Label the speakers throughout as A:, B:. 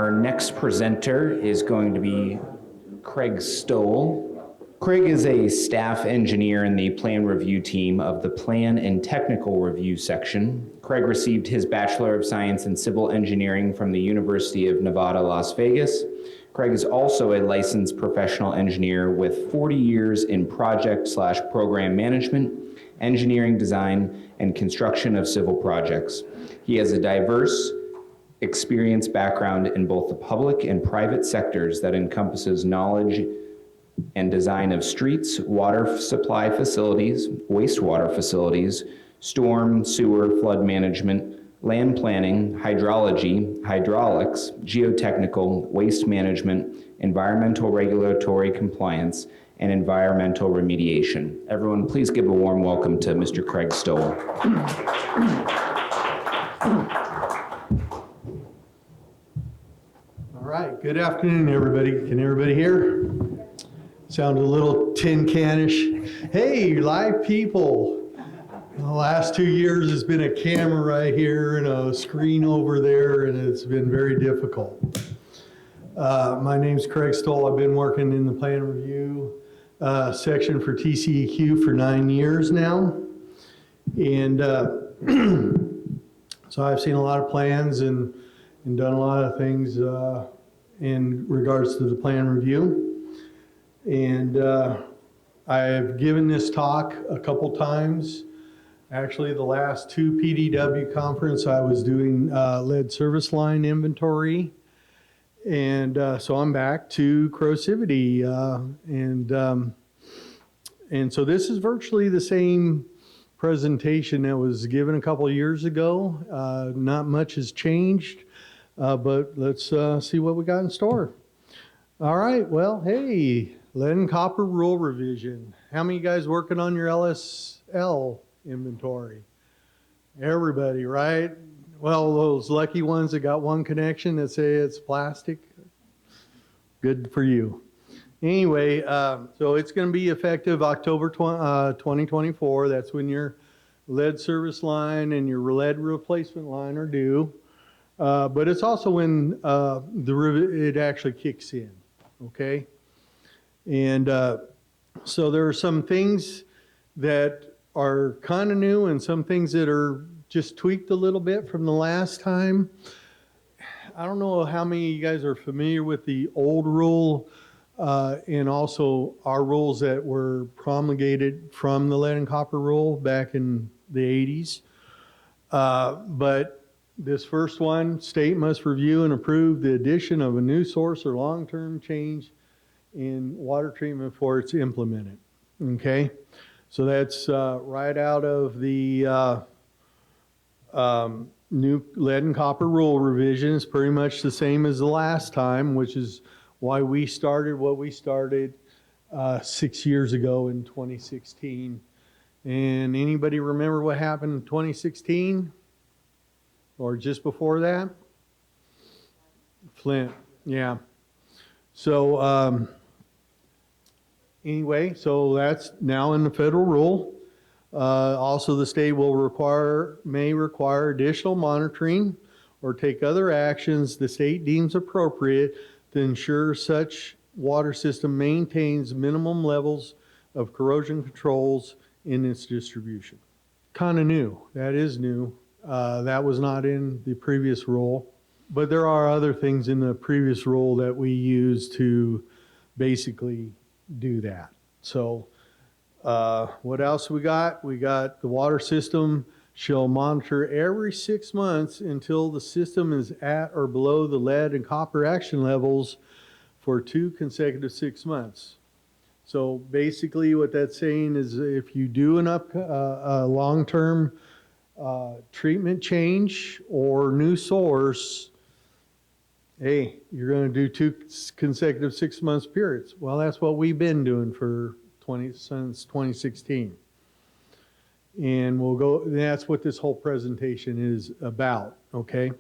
A: Our next presenter is going to be Craig Stoll. Craig is a staff engineer in the plan review team of the Plan and Technical Review section. Craig received his Bachelor of Science in Civil Engineering from the University of Nevada, Las Vegas. Craig is also a licensed professional engineer with 40 years in project/program management, engineering design, and construction of civil projects. He has a diverse experience background in both the public and private sectors that encompasses knowledge and design of streets, water supply facilities, wastewater facilities, storm, sewer, flood management, land planning, hydrology, hydraulics, geotechnical, waste management, environmental regulatory compliance, and environmental remediation. Everyone, please give a warm welcome to Mr. Craig Stoll.
B: All right, good afternoon, everybody. Can everybody hear? Sound a little tin canish. Hey, live people. The last 2 years has been a camera right here and a screen over there, and it's been very difficult. My name's Craig Stoll. I've been working in the plan review section for TCEQ for 9 years now. And so I've seen a lot of plans and done a lot of things in regards to the plan review. And I've given this talk a couple times. Actually, the last 2 PDW conference, I was doing lead service line inventory. And so I'm back to corrosivity. And so this is virtually the same presentation that was given a couple of years ago. Not much has changed, but let's see what we got in store. All right, well, hey, lead and copper rule revision. How many of you guys working on your LSL inventory? Everybody, right? Well, those lucky ones that got one connection that say it's plastic, good for you. Anyway, so it's going to be effective October 2024. That's when your lead service line and your lead replacement line are due. But it's also when it actually kicks in, okay? And so there are some things that are kind of new and some things that are just tweaked a little bit from the last time. I don't know how many of you guys are familiar with the old rule and also our rules that were promulgated from the lead and copper rule back in the 80s. But this first one, state must review and approve the addition of a new source or long-term change in water treatment before it's implemented. Okay, so that's right out of the new lead and copper rule revision. It's pretty much the same as the last time, which is why we started what we started 6 years ago in 2016. And anybody remember what happened in 2016? Or just before that? Flint, yeah. So anyway, so that's now in the federal rule. Also, the state may require additional monitoring or take other actions the state deems appropriate to ensure such water system maintains minimum levels of corrosion controls in its distribution. Kind of new. That is new. That was not in the previous rule, but there are other things in the previous rule that we use to basically do that. So what else we got? We got the water system shall monitor every 6 months until the system is at or below the lead and copper action levels for 2 consecutive 6 months. So basically what that's saying is if you do a long-term treatment change or new source, hey, you're going to do 2 consecutive 6 months periods. Well, that's what we've been doing since 2016. And that's what this whole presentation is about, okay?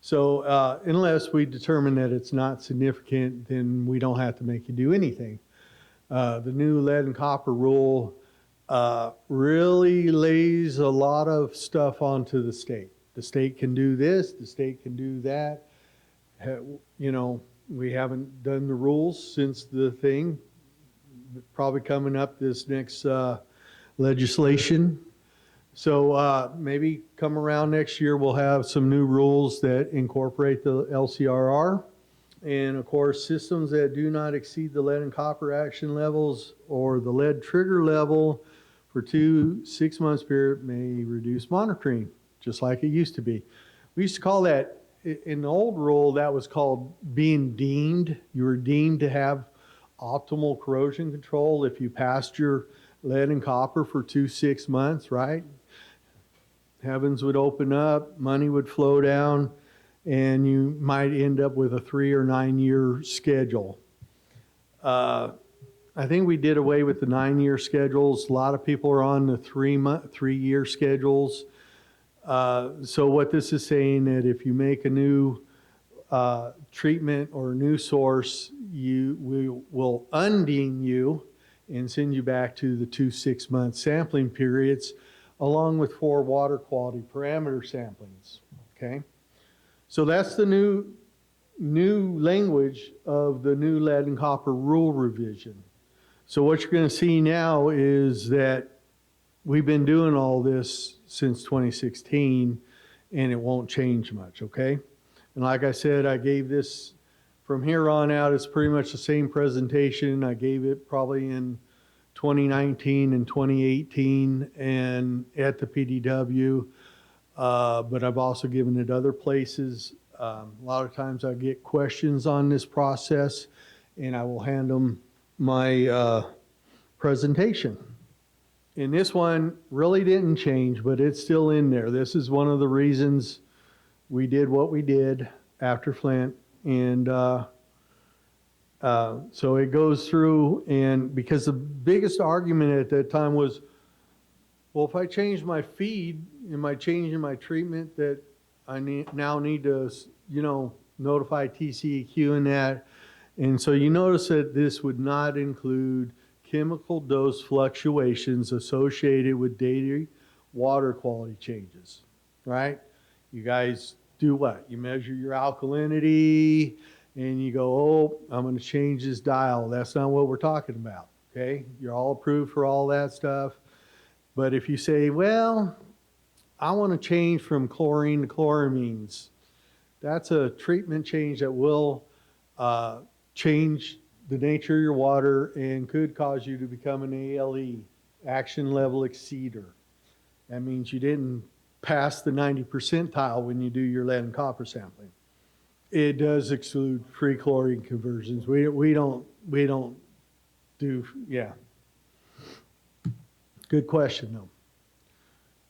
B: So unless we determine that it's not significant, then we don't have to make you do anything. The new lead and copper rule really lays a lot of stuff onto the state. The state can do this, the state can do that, You know, we haven't done the rules since the thing, probably coming up this next legislation. So maybe come around next year, we'll have some new rules that incorporate the LCRR. And of course, systems that do not exceed the lead and copper action levels or the lead trigger level for 2 6-month period may reduce monitoring, just like it used to be. We used to call that, in the old rule, that was called being deemed. You were deemed to have optimal corrosion control if you passed your lead and copper for 2 6 months, right? Heavens would open up, money would flow down, and you might end up with a 3 or 9 year schedule. I think we did away with the 9-year schedules. A lot of people are on the 3-year schedules. So what this is saying that if you make a new treatment or a new source, we will undeem you and send you back to the 2 6-month sampling periods, along with 4 water quality parameter samplings. Okay, so that's the new language of the new lead and copper rule revision. So what you're going to see now is that we've been doing all this since 2016, and it won't change much. Okay, and like I said, I gave this from here on out. It's pretty much the same presentation. I gave it probably in 2019 and 2018 and at the PDW, but I've also given it other places. A lot of times I get questions on this process, and I will hand them my presentation. And this one really didn't change, but it's still in there. This is one of the reasons we did what we did after Flint. And so it goes through, and because the biggest argument at that time was, well, if I change my feed, am I changing my treatment that I now need to, you know, notify TCEQ and that? And so you notice that this would not include chemical dose fluctuations associated with daily water quality changes, right? You guys do what? You measure your alkalinity, and you go, oh, I'm going to change this dial. That's not what we're talking about, okay? You're all approved for all that stuff. But if you say, well, I want to change from chlorine to chloramines, that's a treatment change that will change the nature of your water and could cause you to become an ALE, action level exceeder. That means you didn't pass the 90 percentile when you do your lead and copper sampling. It does exclude free chlorine conversions. We don't do, yeah. Good question though.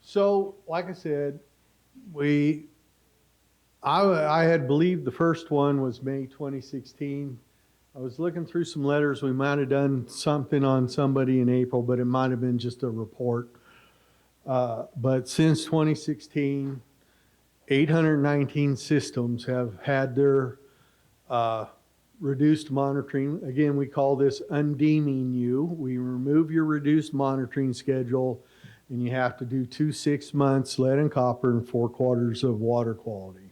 B: So, like I said, I had believed the first one was May 2016. I was looking through some letters. We might have done something on somebody in April, but it might have been just a report. But since 2016, 819 systems have had their reduced monitoring. Again, we call this undeeming you. We remove your reduced monitoring schedule, and you have to do 2 6 months lead and copper and 4 quarters of water quality.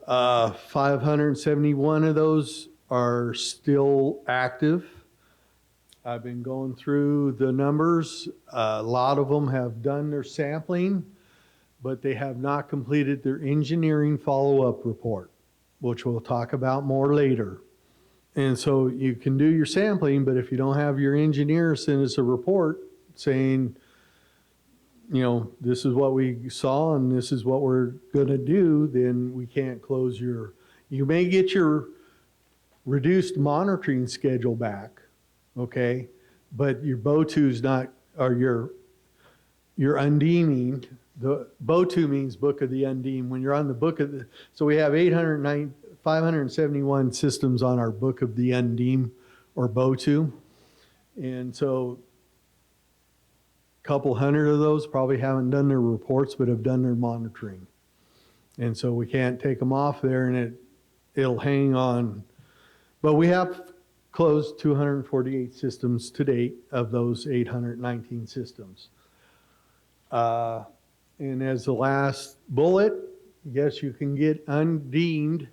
B: 571 of those are still active. I've been going through the numbers. A lot of them have done their sampling, but they have not completed their engineering follow-up report, which we'll talk about more later. And so you can do your sampling, but if you don't have your engineer send us a report saying, you know, this is what we saw and this is what we're going to do, then we can't close your, you may get your reduced monitoring schedule back, okay, but your BO2's not, or your undeeming. The BO2 means Book of the Undeemed. When you're on the Book of the, so we have 571 systems on our Book of the Undeemed, or BO2. And so a couple hundred of those probably haven't done their reports, but have done their monitoring. And so we can't take them off there, and it'll hang on. But we have closed 248 systems to date of those 819 systems. And as the last bullet, yes, you can get undeemed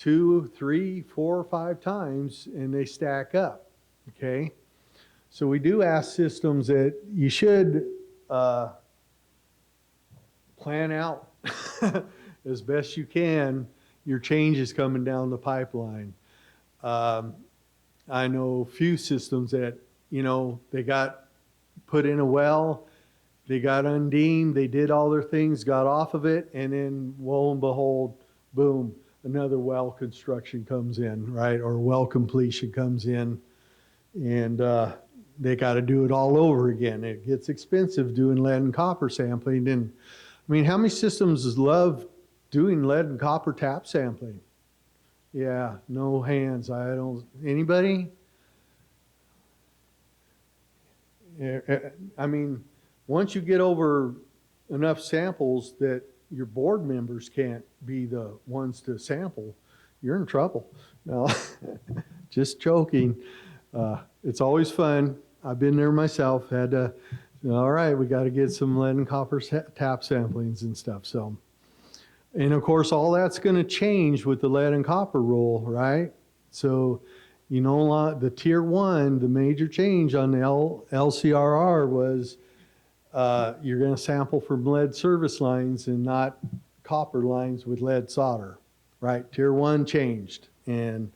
B: 2, 3, 4, 5 times, and they stack up, okay? So we do ask systems that you should plan out as best you can your changes coming down the pipeline. I know a few systems that, they got put in a well, they got undeemed, they did all their things, got off of it, and then lo and behold, boom, another well construction comes in, right? Or well completion comes in, and they got to do it all over again. It gets expensive doing lead and copper sampling. And I mean, how many systems love doing lead and copper tap sampling? Yeah, no hands. I don't. Anybody? I mean, once you get over enough samples that your board members can't be the ones to sample, you're in trouble. No, just joking. It's always fun. I've been there myself. Had to, all right, we got to get some lead and copper tap samplings and stuff. So, and of course, all that's going to change with the lead and copper rule, right? So, the tier 1, the major change on the LCRR was you're going to sample from lead service lines and not copper lines with lead solder, right? Tier 1 changed, and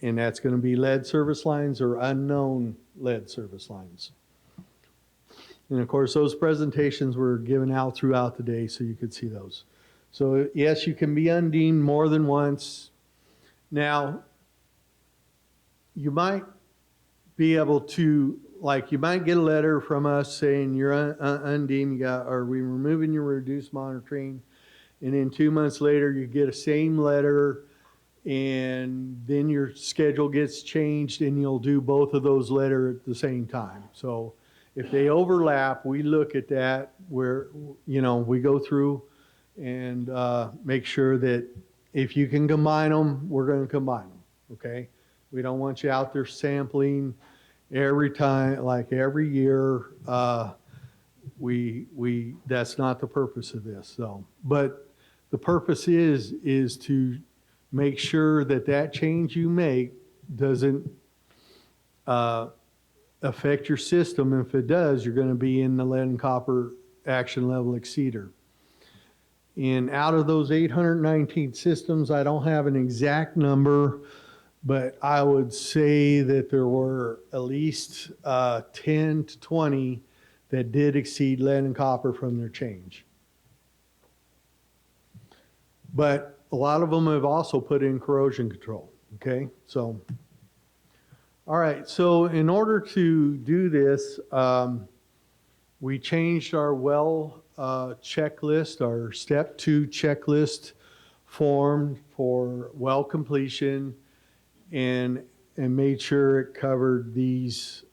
B: that's going to be lead service lines or unknown lead service lines. And of course, those presentations were given out throughout the day, so you could see those. So yes, you can be undeemed more than once. Now, you might be able to, you might get a letter from us saying you're undeemed, or we're removing your reduced monitoring, and then 2 months later you get a same letter, and then your schedule gets changed and you'll do both of those letters at the same time. So if they overlap, we look at that where, we go through and make sure that if you can combine them, we're going to combine them, okay? We don't want you out there sampling every time, like every year. That's not the purpose of this, though. But the purpose is to make sure that change you make doesn't affect your system. If it does, you're going to be in the lead and copper action level exceeder. And out of those 819 systems, I don't have an exact number, but I would say that there were at least 10 to 20 that did exceed lead and copper from their change. But a lot of them have also put in corrosion control, okay? So, all right, so in order to do this, we changed our well checklist, our step 2 checklist form for well completion, and made sure it covered these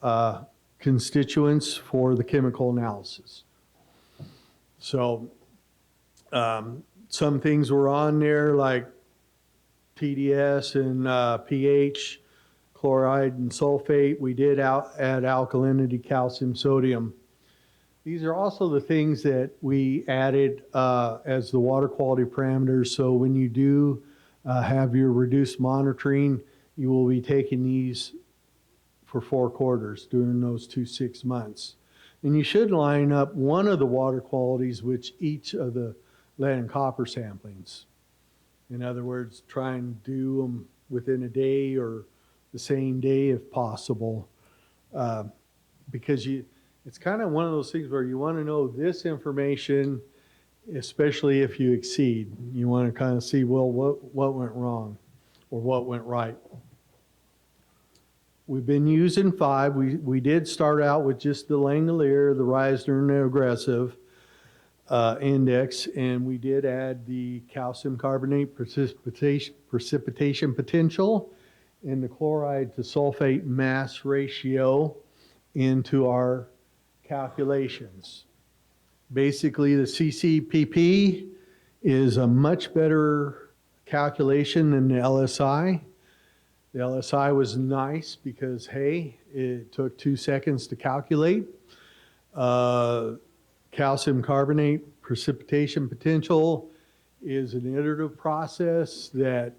B: constituents for the chemical analysis. So some things were on there like TDS and pH, chloride and sulfate. We did add alkalinity, calcium, sodium. These are also the things that we added as the water quality parameters. So when you do have your reduced monitoring, you will be taking these for 4 quarters during those 2 6 months. And you should line up one of the water qualities with each of the lead and copper samplings. In other words, try and do them within a day or the same day if possible. Because it's kind of one of those things where you want to know this information, especially if you exceed. You want to kind of see, well, what went wrong or what went right. We've been using 5. We did start out with just the Langolier, the Reisner, and the Aggressive index, and we did add the calcium carbonate precipitation potential and the chloride to sulfate mass ratio into our calculations. Basically, the CCPP is a much better calculation than the LSI. The LSI was nice because, hey, it took 2 seconds to calculate. Calcium carbonate precipitation potential is an iterative process that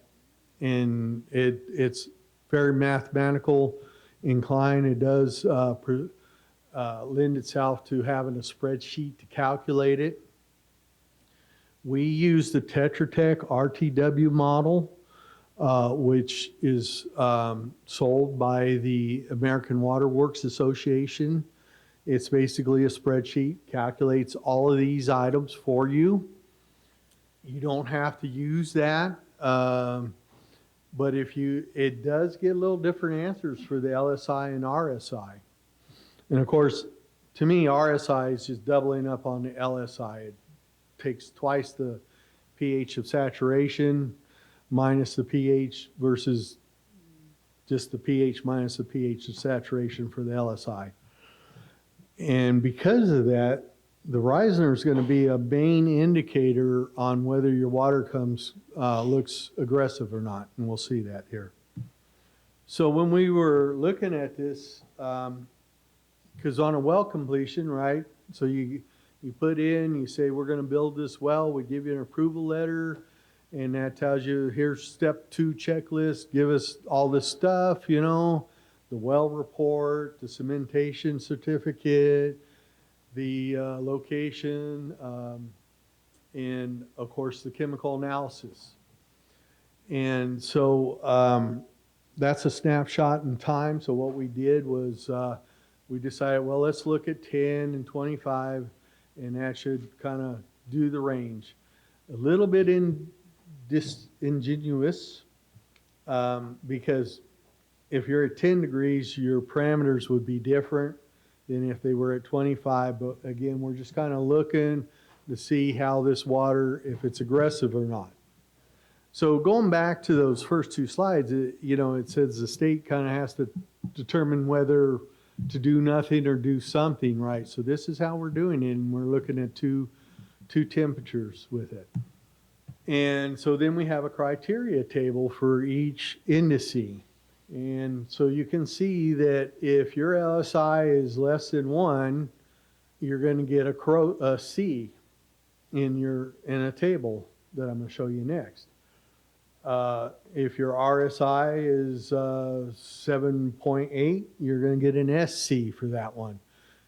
B: and it's very mathematical inclined. It does lend itself to having a spreadsheet to calculate it. We use the Tetra Tech RTW model, which is sold by the American Water Works Association. It's basically a spreadsheet, calculates all of these items for you. You don't have to use that, but it does get a little different answers for the LSI and RSI. And of course, to me, RSI is just doubling up on the LSI. It takes twice the pH of saturation minus the pH versus just the pH minus the pH of saturation for the LSI. And because of that, the Reisner is going to be a main indicator on whether your water looks aggressive or not, and we'll see that here. So when we were looking at this, because on a well completion, right, so you put in, you say, we're going to build this well, we give you an approval letter, and that tells you, here's step 2 checklist, give us all this stuff, the well report, the cementation certificate, the location, and of course the chemical analysis. And so that's a snapshot in time. So what we did was we decided, well, let's look at 10 and 25, and that should kind of do the range. A little bit disingenuous because if you're at 10 degrees, your parameters would be different than if they were at 25. But again, we're just kind of looking to see how this water, if it's aggressive or not. So going back to those first 2 slides, it says the state kind of has to determine whether to do nothing or do something, right? So this is how we're doing it, and we're looking at two temperatures with it. And so then we have a criteria table for each indice. And so you can see that if your LSI is less than 1, you're going to get a C in a table that I'm going to show you next. If your RSI is 7.8, you're going to get an SC for that one.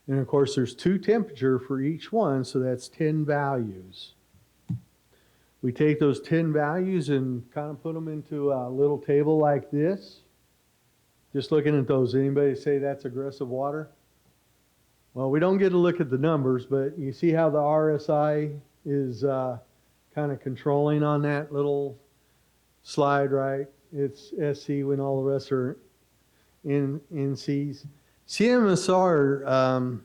B: And of course, there's 2 temperature for each one, so that's 10 values. We take those 10 values and kind of put them into a little table like this. Just looking at those, anybody say that's aggressive water? Well, we don't get to look at the numbers, but you see how the RSI is kind of controlling on that little slide, right? It's SC when all the rest are NCs. CMSR,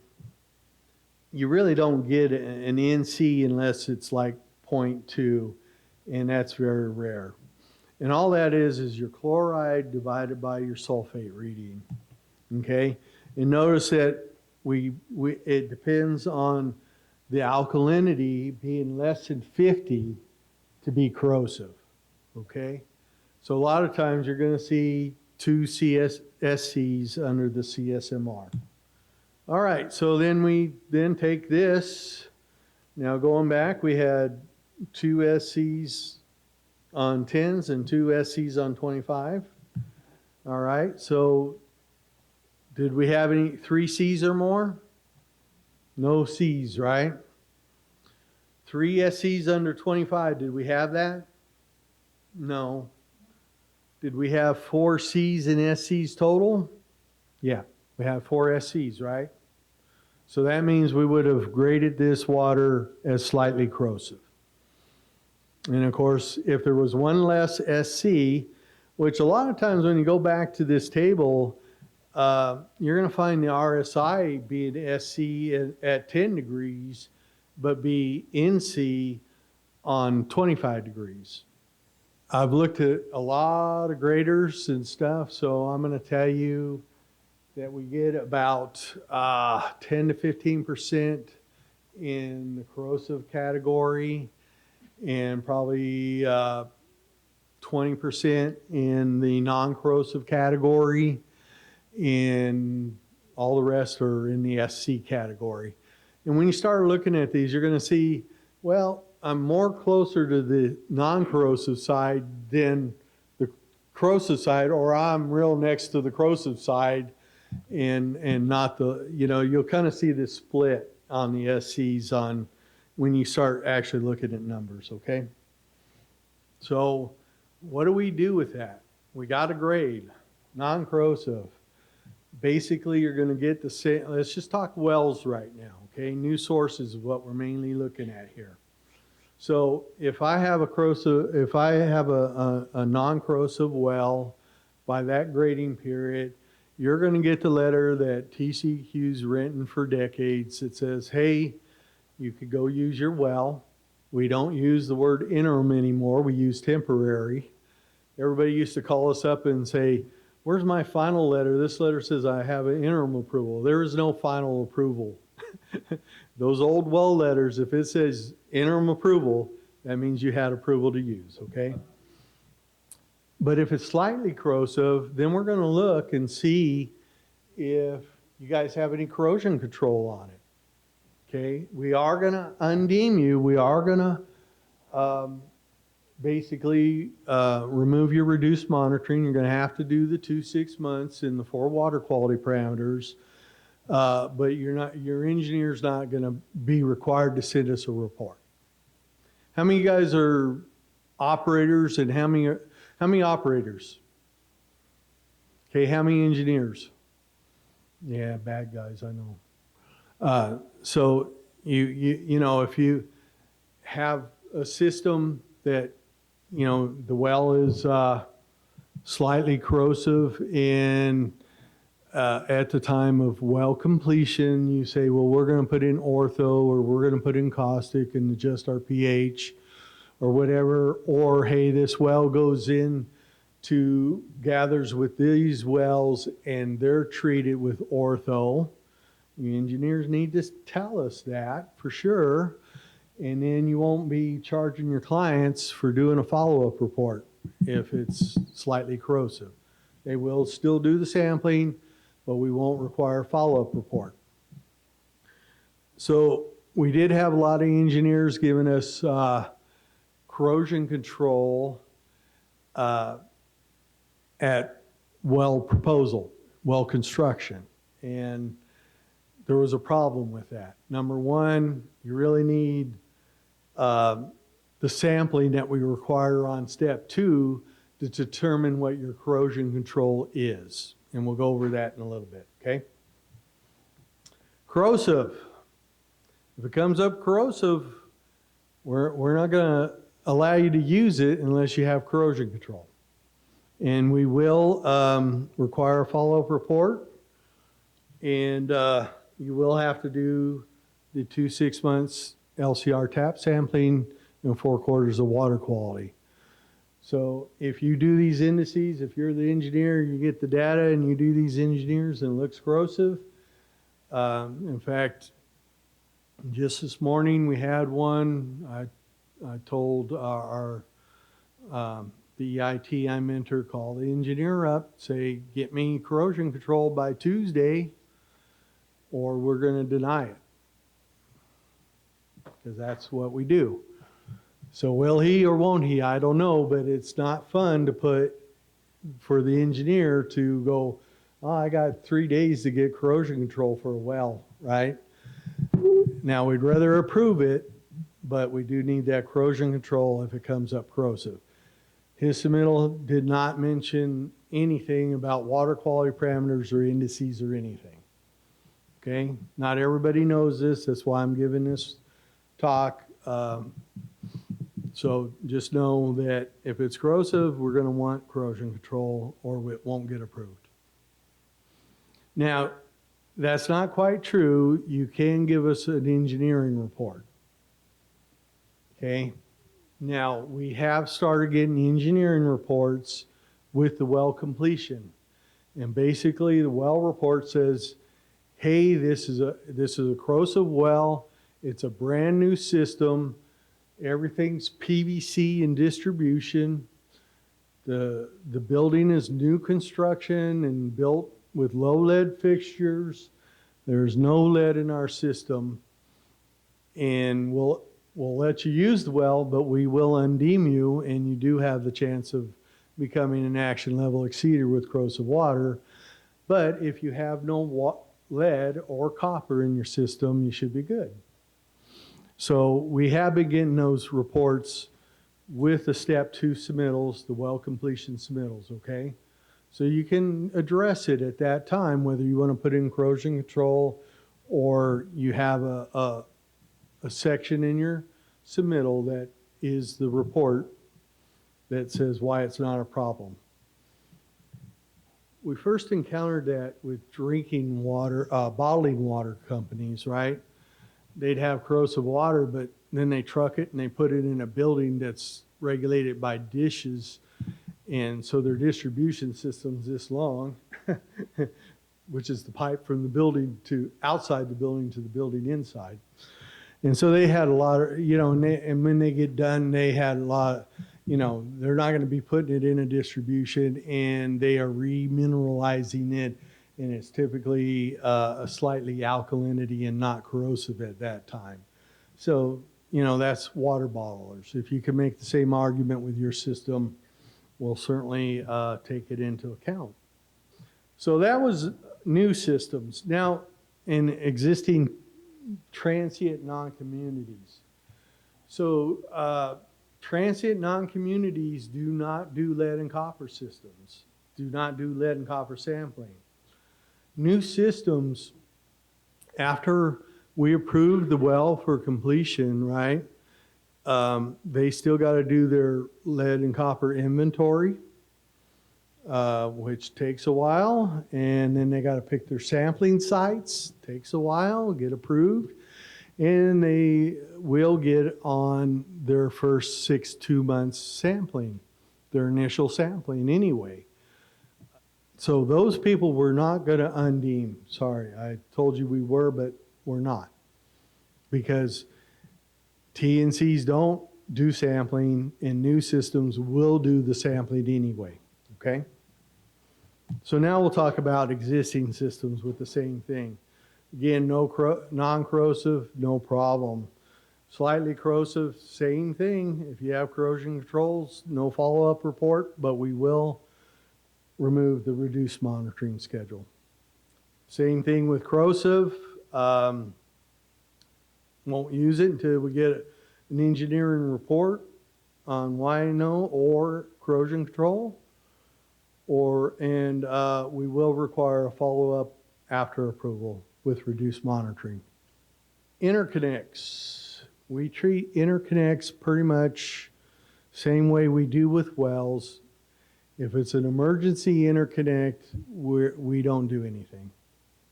B: you really don't get an NC unless it's like 0.2, and that's very rare. And all that is your chloride divided by your sulfate reading, okay? And notice that it depends on the alkalinity being less than 50 to be corrosive, okay? So a lot of times you're going to see 2 SCs under the CSMR. All right, so then we take this. Now going back, we had 2 SCs on 10s and 2 SCs on 25. All right, so did we have any 3 Cs or more? No Cs, right? 3 SCs under 25, did we have that? No. Did we have 4 Cs and SCs total? Yeah, we have 4 SCs, right? So that means we would have graded this water as slightly corrosive. And of course, if there was one less SC, which a lot of times when you go back to this table, you're going to find the RSI being SC at 10 degrees, but be NC on 25 degrees. I've looked at a lot of graders and stuff, so I'm going to tell you that we get about 10 to 15% in the corrosive category and probably 20% in the non-corrosive category, and all the rest are in the SC category. And when you start looking at these, you're going to see, well, I'm more closer to the non-corrosive side than corrosive side, or I'm real next to the corrosive side, and not the, you'll kind of see this split on the SCs on when you start actually looking at numbers, okay? So what do we do with that? We got a grade, non-corrosive. Basically, you're going to get the same. Let's just talk wells right now, okay? New sources is what we're mainly looking at here. So if I have a corrosive, if I have a non-corrosive well by that grading period, you're going to get the letter that TCEQ's written for decades that says, hey, you could go use your well. We don't use the word interim anymore. We use temporary. Everybody used to call us up and say, where's my final letter? This letter says I have an interim approval. There is no final approval. Those old well letters, if it says interim approval, that means you had approval to use, okay? But if it's slightly corrosive, then we're going to look and see if you guys have any corrosion control on it, okay? We are going to undeem you. We are going to basically remove your reduced monitoring. You're going to have to do the 2-6 months in the 4 water quality parameters. But your engineer's not going to be required to send us a report. How many of you guys are operators, and how many operators? Okay, how many engineers? Yeah, bad guys, I know. So you know, if you have a system that, the well is slightly corrosive, and at the time of well completion, you say, well, we're going to put in ortho, or we're going to put in caustic and adjust our pH or whatever. Or, hey, this well goes in to gathers with these wells and they're treated with ortho. The engineers need to tell us that for sure. And then you won't be charging your clients for doing a follow-up report if it's slightly corrosive. They will still do the sampling, but we won't require a follow-up report. So we did have a lot of engineers giving us corrosion control at well proposal, well construction. And there was a problem with that. Number one, you really need the sampling that we require on step 2 to determine what your corrosion control is. And we'll go over that in a little bit, okay? Corrosive. If it comes up corrosive, we're not going to allow you to use it unless you have corrosion control. And we will require a follow-up report, and you will have to do the 2-6 months LCR tap sampling and 4 quarters of water quality. So if you do these indices, if you're the engineer, you get the data and you do these engineers and it looks corrosive. In fact, just this morning we had one. I told our the EIT I mentor, call the engineer up, say, get me corrosion control by Tuesday or we're going to deny it. Because that's what we do. So will he or won't he? I don't know, but it's not fun to put for the engineer to go, oh, I got 3 days to get corrosion control for a well, right? Now we'd rather approve it, but we do need that corrosion control if it comes up corrosive. His submittal did not mention anything about water quality parameters or indices or anything. Okay, not everybody knows this. That's why I'm giving this talk. So just know that if it's corrosive, we're going to want corrosion control or it won't get approved. Now, that's not quite true. You can give us an engineering report. Okay. Now, we have started getting engineering reports with the well completion. And basically, the well report says, hey, this is a corrosive well. It's a brand new system. Everything's PVC in distribution. The building is new construction and built with low lead fixtures. There's no lead in our system. And we'll let you use the well, but we will undeem you, and you do have the chance of becoming an action level exceeder with corrosive water. But if you have no lead or copper in your system, you should be good. So we have been getting those reports with the step 2 submittals, the well completion submittals, okay? So you can address it at that time, whether you want to put in corrosion control or you have a section in your submittal that is the report that says why it's not a problem. We first encountered that with drinking water, bottling water companies, right? They'd have corrosive water, but then they truck it and they put it in a building that's regulated by dishes. And so their distribution system's this long, which is the pipe from the building to outside the building to the building inside. And so they had a lot of, and when they get done, they had a lot, they're not going to be putting it in a distribution, and they are remineralizing it, and it's typically a slightly alkalinity and not corrosive at that time. So, that's water bottlers. If you can make the same argument with your system, we'll certainly take it into account. So that was new systems. Now, in existing transient non-communities. So transient non-communities do not do lead and copper systems, do not do lead and copper sampling. New systems, after we approved the well for completion, right, they still got to do their lead and copper inventory, which takes a while, and then they got to pick their sampling sites, takes a while, get approved, and they will get on their first 2 months sampling, their initial sampling anyway. So those people we're not going to undeem. Sorry, I told you we were, but we're not. Because T&Cs don't do sampling, and new systems will do the sampling anyway, okay? So now we'll talk about existing systems with the same thing. Again, no non-corrosive, no problem. Slightly corrosive, same thing. If you have corrosion controls, no follow-up report, but we will remove the reduced monitoring schedule. Same thing with corrosive. Won't use it until we get an engineering report on why no or corrosion control. And we will require a follow-up after approval with reduced monitoring. Interconnects. We treat interconnects pretty much same way we do with wells. If it's an emergency interconnect, we don't do anything.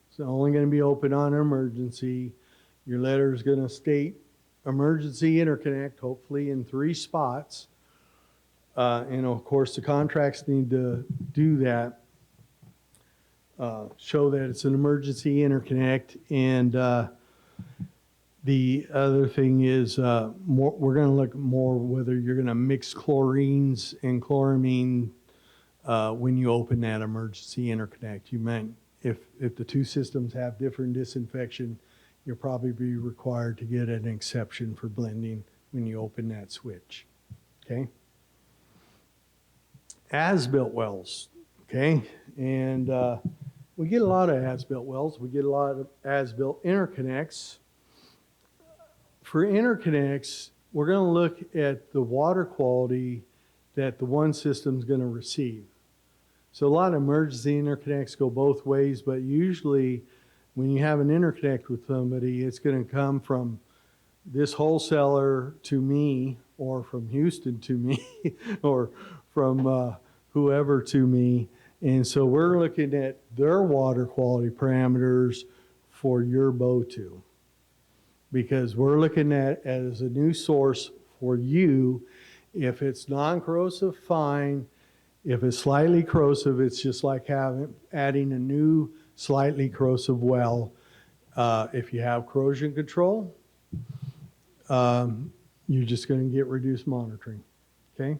B: It's only going to be open on an emergency. Your letter is going to state emergency interconnect, hopefully in 3 spots. And of course, the contracts need to do that, show that it's an emergency interconnect. And the other thing is, we're going to look more whether you're going to mix chlorines and chloramine when you open that emergency interconnect. You might, if the 2 systems have different disinfection, you'll probably be required to get an exception for blending when you open that switch. Okay? As-built wells, okay? And we get a lot of as-built wells. We get a lot of as-built interconnects. For interconnects, we're going to look at the water quality that the one system's going to receive. So a lot of emergency interconnects go both ways, but usually when you have an interconnect with somebody, it's going to come from this wholesaler to me, or from Houston to me, or from whoever to me. And so we're looking at their water quality parameters for your BO2, because we're looking at it as a new source for you. If it's non-corrosive, fine. If it's slightly corrosive, it's just like adding a new slightly corrosive well. If you have corrosion control, you're just going to get reduced monitoring. Okay?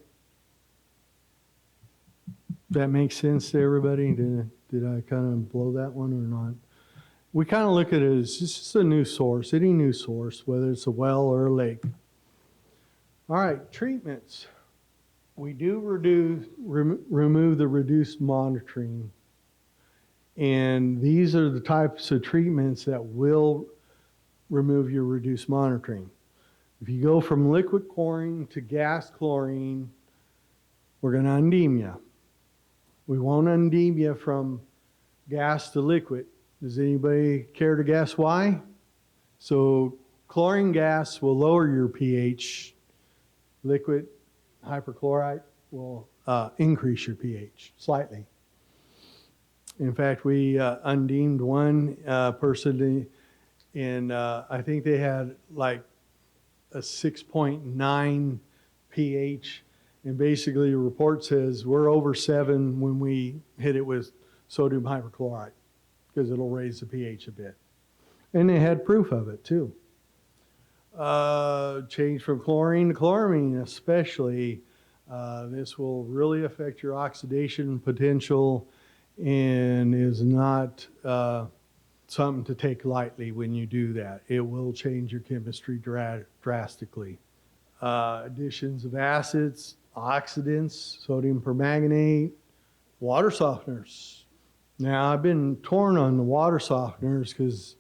B: That makes sense to everybody? Did I kind of blow that one or not? We kind of look at it as just a new source, any new source, whether it's a well or a lake. All right, treatments. We do remove the reduced monitoring. And these are the types of treatments that will remove your reduced monitoring. If you go from liquid chlorine to gas chlorine, we're going to undeem you. We won't undeem you from gas to liquid. Does anybody care to guess why? So chlorine gas will lower your pH. Liquid hyperchlorite will increase your pH slightly. In fact, we undeemed one person, and I think they had like a 6.9 pH, and basically the report says we're over 7 when we hit it with sodium hyperchlorite because it'll raise the pH a bit. And they had proof of it too. Change from chlorine to chloramine especially. This will really affect your oxidation potential and is not something to take lightly when you do that. It will change your chemistry drastically. Additions of acids, oxidants, sodium permanganate, water softeners. Now, I've been torn on the water softeners because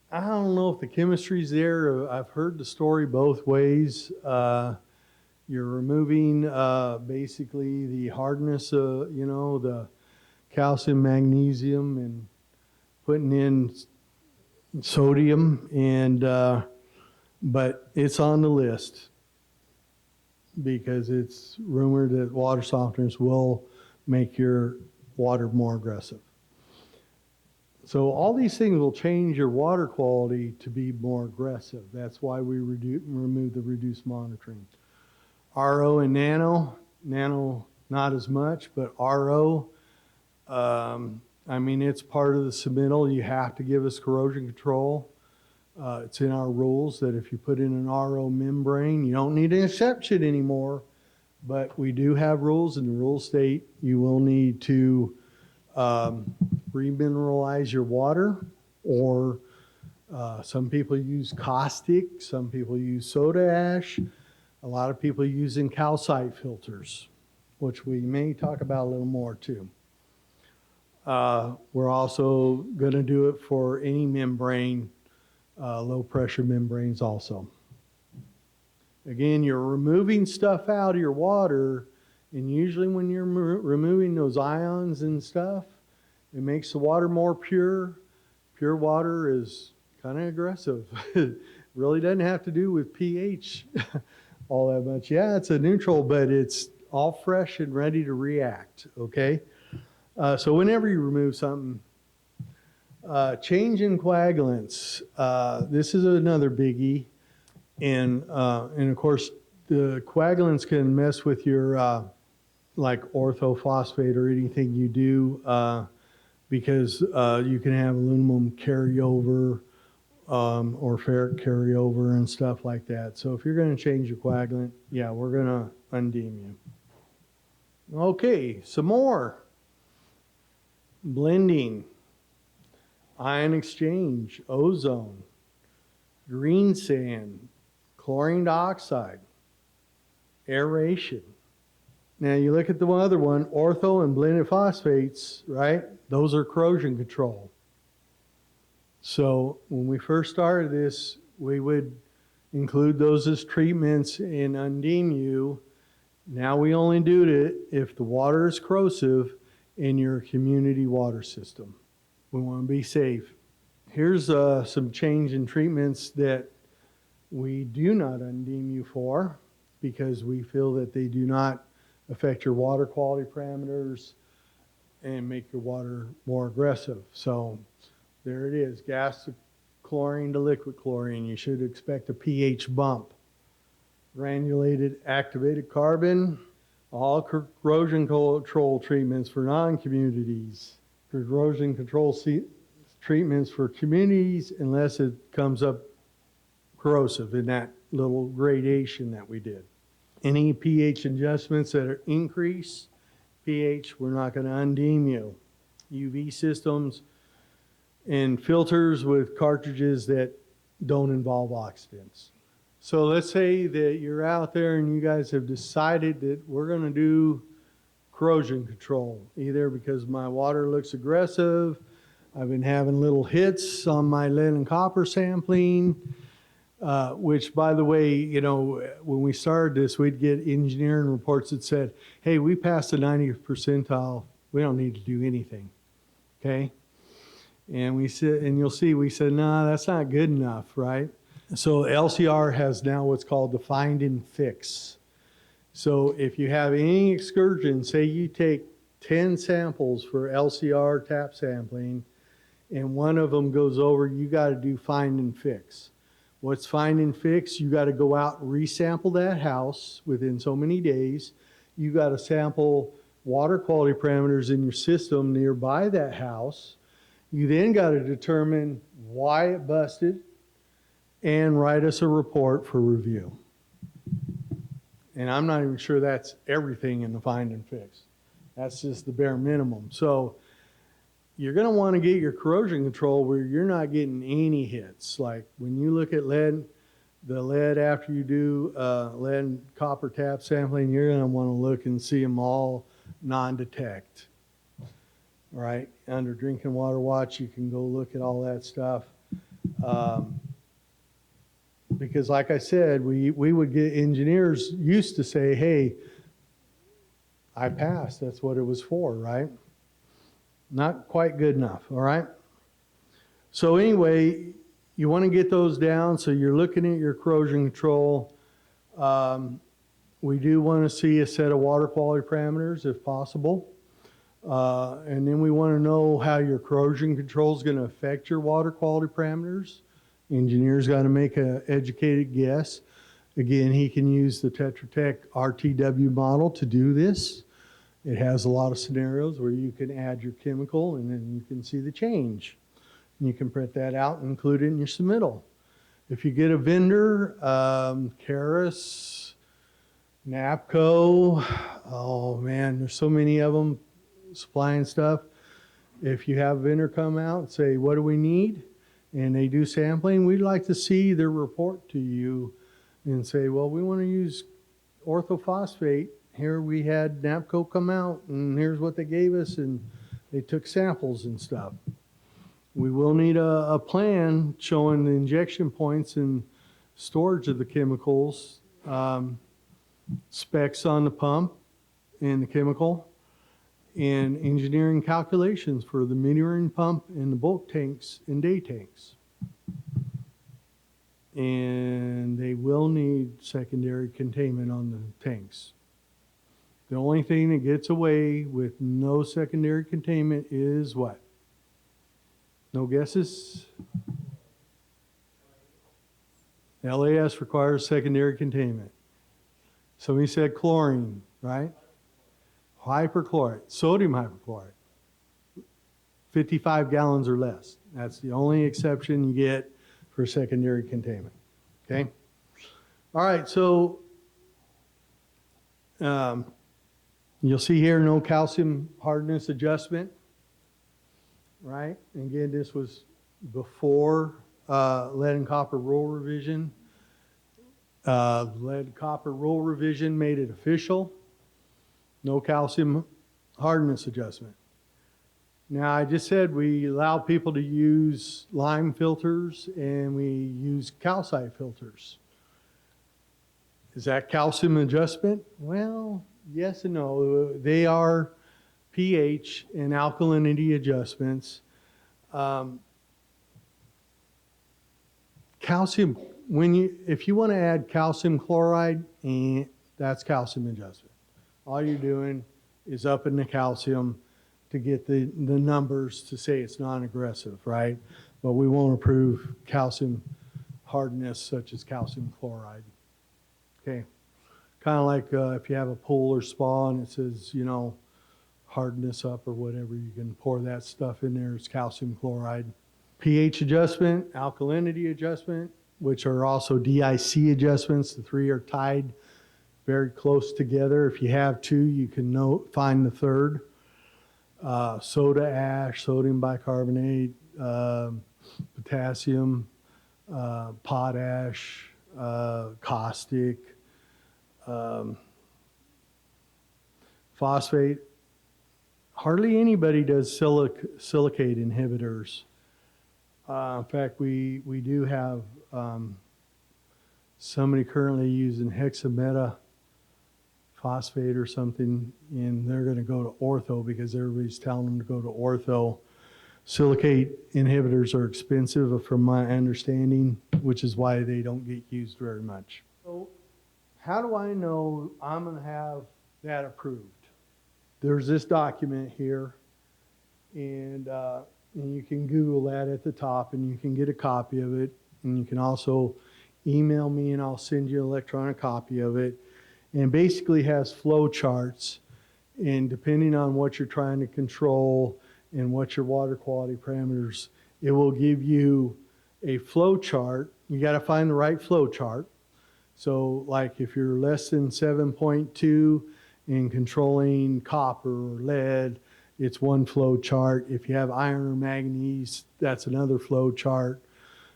B: I don't know if the chemistry's there. I've heard the story both ways. You're removing basically the hardness, the calcium, magnesium, and putting in sodium, and but it's on the list because it's rumored that water softeners will make your water more aggressive. So all these things will change your water quality to be more aggressive. That's why we remove the reduced monitoring. RO and nano not as much, but RO, it's part of the submittal. You have to give us corrosion control. It's in our rules that if you put in an RO membrane, you don't need an exception anymore, but we do have rules, and the rules state you will need to remineralize your water, or some people use caustic, some people use soda ash, a lot of people using calcite filters, which we may talk about a little more too. We're also going to do it for any membrane, low pressure membranes also. Again, you're removing stuff out of your water, and usually when you're removing those ions and stuff, it makes the water more pure. Pure water is kind of aggressive. It really doesn't have to do with pH all that much. Yeah, it's a neutral, but it's all fresh and ready to react, okay? So whenever you remove something, change in coagulants. This is another biggie. And of course, the coagulants can mess with your like orthophosphate or anything you do because you can have aluminum carryover or ferric carryover and stuff like that. So if you're going to change your coagulant, yeah, we're going to undeem you. Okay, some more. Blending, ion exchange, ozone, green sand, chlorine dioxide, aeration. Now you look at the other one, ortho and blended phosphates, right? Those are corrosion control. So when we first started this, we would include those as treatments and undeem you. Now we only do it if the water is corrosive in your community water system. We want to be safe. Here's some change in treatments that we do not undeem you for because we feel that they do not affect your water quality parameters and make your water more aggressive. So there it is, gas chlorine to liquid chlorine. You should expect a pH bump. Granulated activated carbon, all corrosion control treatments for non-communities. Corrosion control treatments for communities unless it comes up corrosive in that little gradation that we did. Any pH adjustments that are increase pH, we're not going to undeem you. UV systems and filters with cartridges that don't involve oxidants. So let's say that you're out there and you guys have decided that we're going to do corrosion control, either because my water looks aggressive, I've been having little hits on my lead and copper sampling, which, by the way, you know, when we started this, we'd get engineering reports that said, hey, we passed the 90th percentile, we don't need to do anything, okay? And we said, and you'll see, we said, no, that's not good enough, right? So LCR has now what's called the find and fix. So if you have any excursion, say you take 10 samples for LCR tap sampling, and one of them goes over, you got to do find and fix. What's find and fix? You got to go out and resample that house within so many days. You got to sample water quality parameters in your system nearby that house. You then got to determine why it busted and write us a report for review. And I'm not even sure that's everything in the find and fix. That's just the bare minimum. So you're going to want to get your corrosion control where you're not getting any hits. Like when you look at lead, the lead after you do lead and copper tap sampling, you're going to want to look and see them all non-detect. Right? Under Drinking Water Watch, you can go look at all that stuff. Because like I said, we would get engineers used to say, hey, I passed. That's what it was for, right? Not quite good enough, all right? So anyway, you want to get those down. So you're looking at your corrosion control. We do want to see a set of water quality parameters if possible. And then we want to know how your corrosion control is going to affect your water quality parameters. Engineer's got to make an educated guess. Again, he can use the Tetra Tech RTW model to do this. It has a lot of scenarios where you can add your chemical and then you can see the change. And you can print that out and include it in your submittal. If you get a vendor, Corrosive, NAPCO, oh man, there's so many of them supplying stuff. If you have a vendor come out and say, what do we need? And they do sampling, we'd like to see their report to you and say, well, we want to use orthophosphate. Here we had NAPCO come out and here's what they gave us, and they took samples and stuff. We will need a plan showing the injection points and storage of the chemicals, specs on the pump and the chemical, and engineering calculations for the metering pump and the bulk tanks and day tanks. And they will need secondary containment on the tanks. The only thing that gets away with no secondary containment is what? No guesses? LAS requires secondary containment. Somebody said chlorine, right? Hyperchlorite, sodium hyperchlorite, 55 gallons or less. That's the only exception you get for secondary containment, okay? All right, so you'll see here no calcium hardness adjustment, right? And again, this was before lead and copper rule revision. Lead copper rule revision made it official. No calcium hardness adjustment. Now, I just said we allow people to use lime filters and we use calcite filters. Is that calcium adjustment? Well, yes and no. They are pH and alkalinity adjustments. Calcium, if you want to add calcium chloride, that's calcium adjustment. All you're doing is upping the calcium to get the numbers to say it's non-aggressive, right? But we won't approve calcium hardness such as calcium chloride. Okay. Kind of like if you have a pool or spa and it says, you know, hardness up or whatever, you can pour that stuff in there. It's calcium chloride. pH adjustment, alkalinity adjustment, which are also DIC adjustments. The three are tied very close together. If you have two, you can find the third. Soda ash, sodium bicarbonate, potassium, potash, caustic, phosphate. Hardly anybody does silicate inhibitors. In fact, we do have somebody currently using hexametaphosphate or something, and they're going to go to ortho because everybody's telling them to go to ortho. Silicate inhibitors are expensive, from my understanding, which is why they don't get used very much. So how do I know I'm going to have that approved? There's this document here, and you can Google that at the top, and you can get a copy of it, and you can also email me, and I'll send you an electronic copy of it. And basically has flow charts, and depending on what you're trying to control and what your water quality parameters, it will give you a flow chart. You got to find the right flow chart. So like if you're less than 7.2 in controlling copper or lead, it's one flow chart. If you have iron or manganese, that's another flow chart.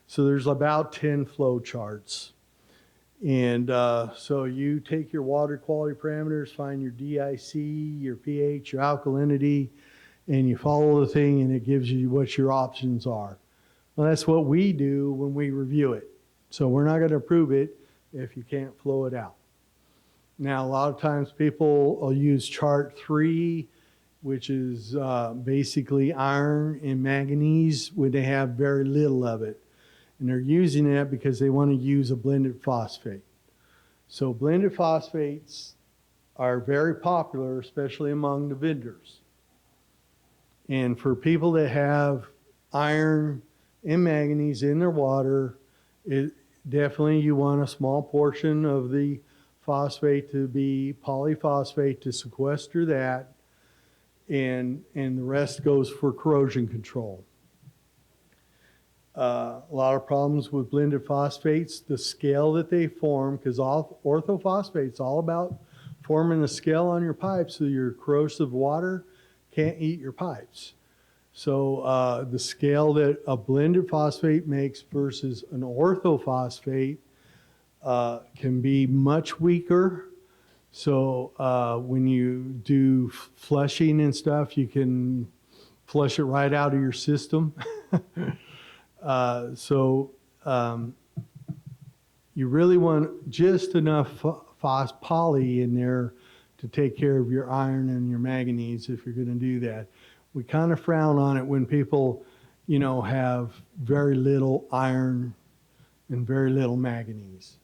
B: So there's about 10 flow charts. And so you take your water quality parameters, find your DIC, your pH, your alkalinity, and you follow the thing, and it gives you what your options are. Well, that's what we do when we review it. So we're not going to approve it if you can't flow it out. Now, a lot of times people will use chart 3, which is basically iron and manganese, when they have very little of it. And they're using that because they want to use a blended phosphate. So blended phosphates are very popular, especially among the vendors. And for people that have iron and manganese in their water, definitely you want a small portion of the phosphate to be polyphosphate to sequester that, and the rest goes for corrosion control. A lot of problems with blended phosphates, the scale that they form, because orthophosphate's all about forming a scale on your pipes so your corrosive water can't eat your pipes. So the scale that a blended phosphate makes versus an orthophosphate can be much weaker. So when you do flushing and stuff, you can flush it right out of your system. You really want just enough poly in there to take care of your iron and your manganese if you're going to do that. We kind of frown on it when people, have very little iron and very little manganese.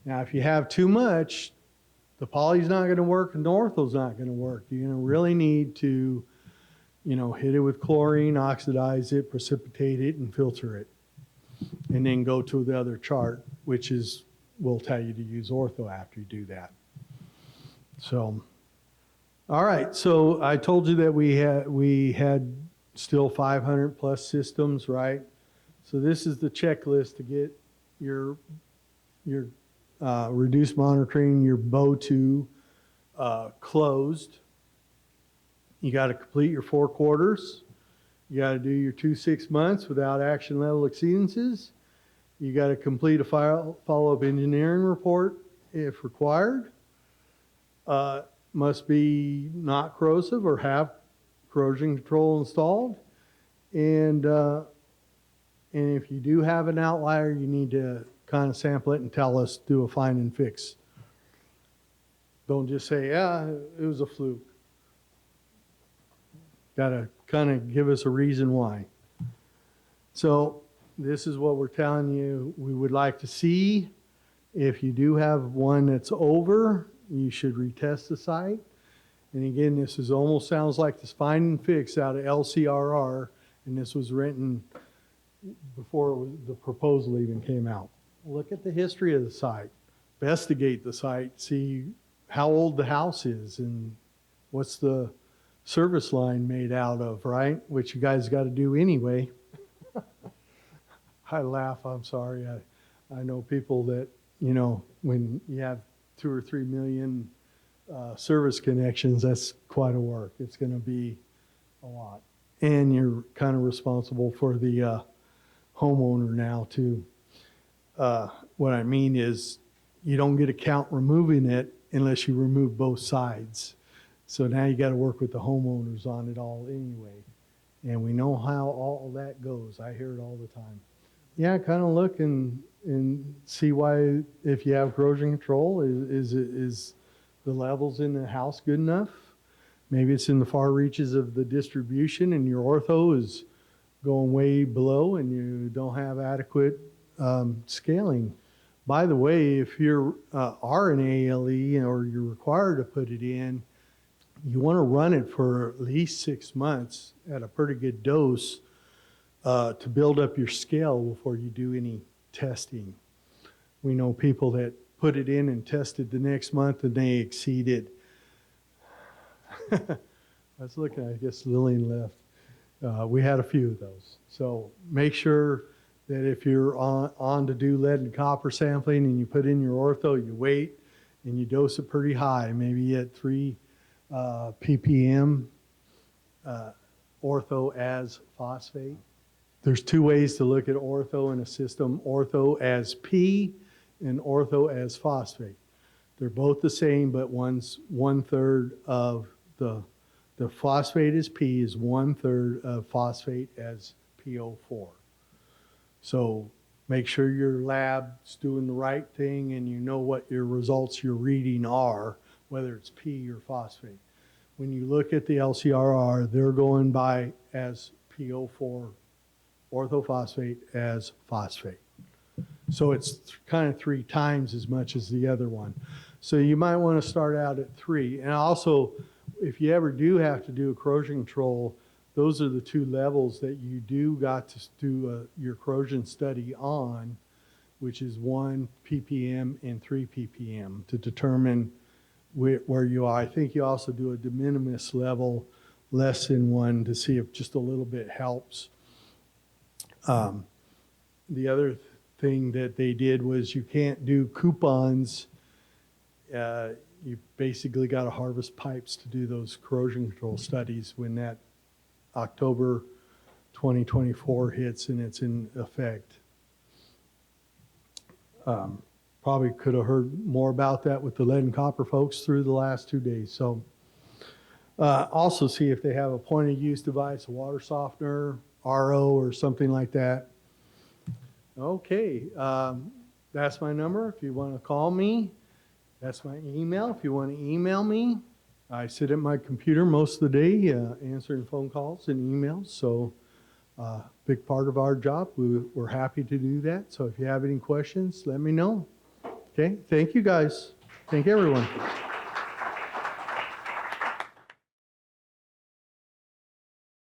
B: Now, if you have too much, the poly's not going to work and the ortho's not going to work. You're going to really need to, hit it with chlorine, oxidize it, precipitate it, and filter it. And then go to the other chart, which will tell you to use ortho after you do that. So, all right. So I told you that we had still 500 plus systems, right? So this is the checklist to get your reduced monitoring, your BO2 closed. You got to complete your 4 quarters. You got to do your 2 6 months without action level exceedances. You got to complete a follow-up engineering report if required. Must be not corrosive or have corrosion control installed. And if you do have an outlier, you need to kind of sample it and tell us, do a find and fix. Don't just say, yeah, it was a fluke. Got to kind of give us a reason why. So this is what we're telling you we would like to see. If you do have one that's over, you should retest the site. And again, this is almost sounds like this find and fix out of LCRR, and this was written before the proposal even came out. Look at the history of the site. Investigate the site, see how old the house is and what's the service line made out of, right? Which you guys got to do anyway. I laugh, I'm sorry. I know people that, when you have 2 or 3 million service connections, that's quite a work. It's going to be a lot. And you're kind of responsible for the homeowner now too. what I mean is you don't get a count removing it unless you remove both sides. So now you got to work with the homeowners on it all anyway. And we know how all that goes. I hear it all the time. Yeah, kind of look and see why, if you have corrosion control, is the levels in the house good enough? Maybe it's in the far reaches of the distribution and your ortho is going way below and you don't have adequate scaling. By the way, if you are an ALE or you're required to put it in, you want to run it for at least 6 months at a pretty good dose to build up your scale before you do any testing. We know people that put it in and tested the next month and they exceeded. I was looking, I guess Lillian left. We had a few of those. So make sure that if you're on to do lead and copper sampling and you put in your ortho, you wait and you dose it pretty high, maybe at 3 ppm ortho as phosphate. There's 2 ways to look at ortho in a system, ortho as P and ortho as phosphate. They're both the same, but one's 1/3 of the phosphate as P is 1/3 of phosphate as PO4. So make sure your lab's doing the right thing and you know what your results you're reading are, whether it's P or phosphate. When you look at the LCRR, they're going by as PO4, orthophosphate as phosphate. So it's kind of 3 times as much as the other one. So you might want to start out at 3. And also, if you ever do have to do a corrosion control, those are the 2 levels that you do got to do your corrosion study on, which is 1 ppm and 3 ppm to determine where you are. I think you also do a de minimis level less than 1 to see if just a little bit helps. The other thing that they did was you can't do coupons. You basically got to harvest pipes to do those corrosion control studies when that October 2024 hits and it's in effect. Probably could have heard more about that with the lead and copper folks through the last 2 days. So also see if they have a point of use device, a water softener, RO or something like that. Okay, that's my number if you want to call me. That's my email if you want to email me. I sit at my computer most of the day answering phone calls and emails. So big part of our job. We're happy to do that. So if you have any questions, let me know. Okay, thank you guys. Thank everyone.